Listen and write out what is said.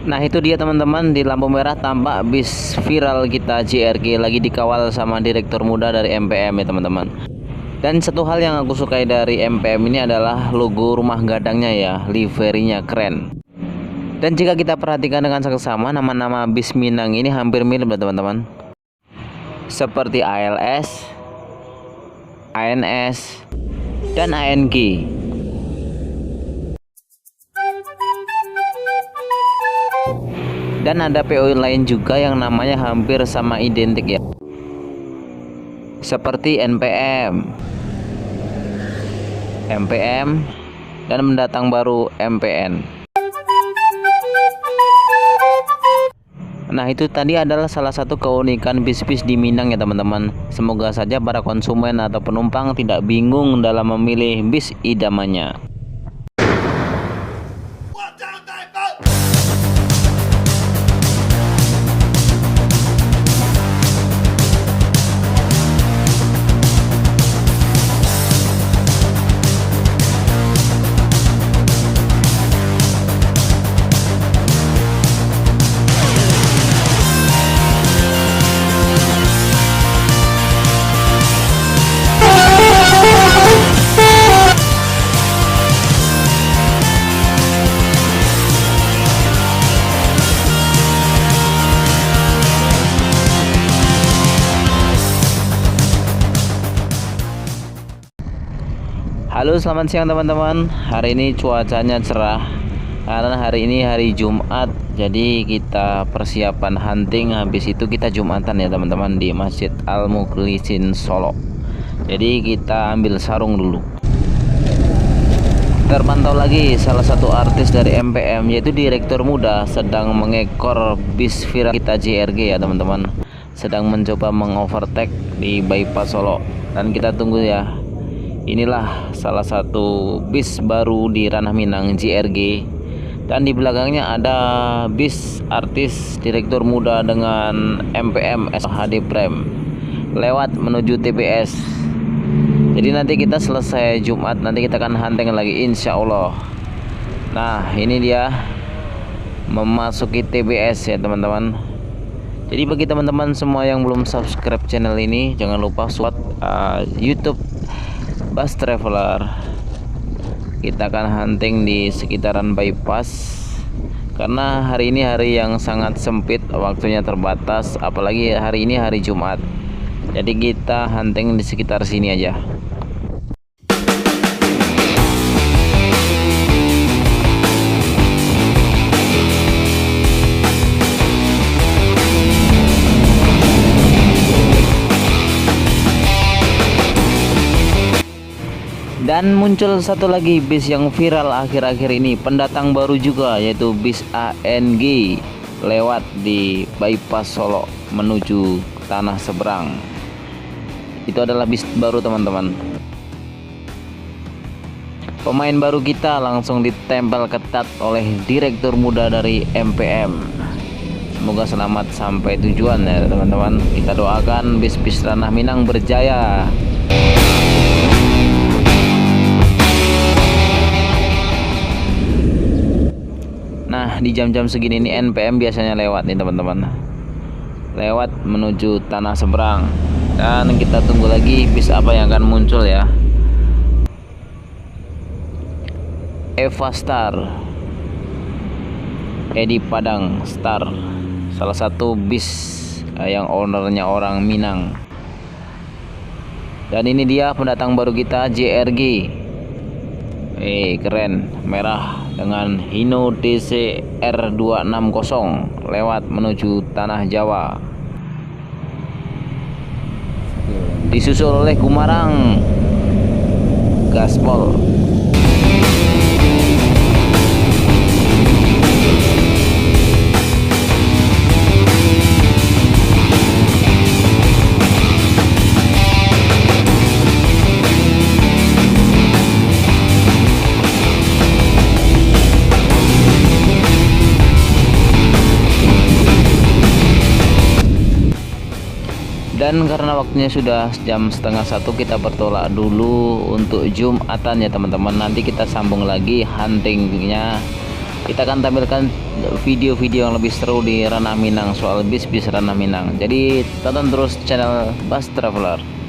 Nah itu dia teman-teman, di lampu merah tampak bis viral kita JRG lagi dikawal sama direktur muda dari MPM ya teman-teman. Dan satu hal yang aku sukai dari MPM ini adalah logo rumah gadangnya ya, liverinya keren. Dan jika kita perhatikan dengan seksama, nama-nama bis Minang ini hampir mirip ya teman-teman. Seperti ALS, ANS, dan ANG. Dan ada PO lain juga yang namanya hampir sama identik ya, seperti NPM, MPM, dan mendatang baru MPN. Nah itu tadi adalah salah satu keunikan bis-bis di Minang ya teman-teman. Semoga saja para konsumen atau penumpang tidak bingung dalam memilih bis idamannya. Halo selamat siang teman-teman. Hari ini cuacanya cerah karena hari ini hari Jumat. Jadi kita persiapan hunting, habis itu kita Jumatan ya teman-teman di Masjid Al-Mukhlisin Solo. Jadi kita ambil sarung dulu. Terpantau lagi salah satu artis dari MPM, yaitu direktur muda sedang mengekor bis viral kita JRG ya teman-teman. Sedang mencoba mengovertake di bypass Solo. Dan kita tunggu ya. Inilah salah satu bis baru di ranah Minang JRG. Dan di belakangnya ada bis artis direktur muda dengan MPM HD Prime lewat menuju TBS. Jadi nanti kita selesai Jumat, nanti kita akan hunting lagi insya Allah. Nah ini dia memasuki TBS ya teman-teman. Jadi bagi teman-teman semua yang belum subscribe channel ini, jangan lupa support YouTube Bus Traveler. Kita akan hunting di sekitaran bypass karena hari ini hari yang sangat sempit, waktunya terbatas, apalagi hari ini hari Jumat. Jadi kita hunting di sekitar sini aja. Dan muncul satu lagi bis yang viral akhir-akhir ini, pendatang baru juga, yaitu bis ANG lewat di bypass Solo menuju Tanah Seberang. Itu adalah bis baru teman-teman. Pemain baru kita langsung ditempel ketat oleh direktur muda dari MPM. Semoga selamat sampai tujuan ya teman-teman. Kita doakan bis-bis ranah Minang berjaya. Nah di jam-jam segini ini NPM biasanya lewat nih teman-teman, lewat menuju Tanah Seberang. Dan kita tunggu lagi bis apa yang akan muncul ya. Eva Star, Edi Padang Star, salah satu bis yang ownernya orang Minang. Dan ini dia pendatang baru kita JRG. Keren, merah dengan Hino DC R260 lewat menuju Tanah Jawa. Disusul oleh Gumarang Gaspol. Dan karena waktunya sudah jam setengah satu, kita bertolak dulu untuk Jumatan ya teman-teman. Nanti kita sambung lagi huntingnya kita akan tampilkan video-video yang lebih seru di ranah Minang soal bis-bis ranah Minang. Jadi tonton terus channel Bus Traveler.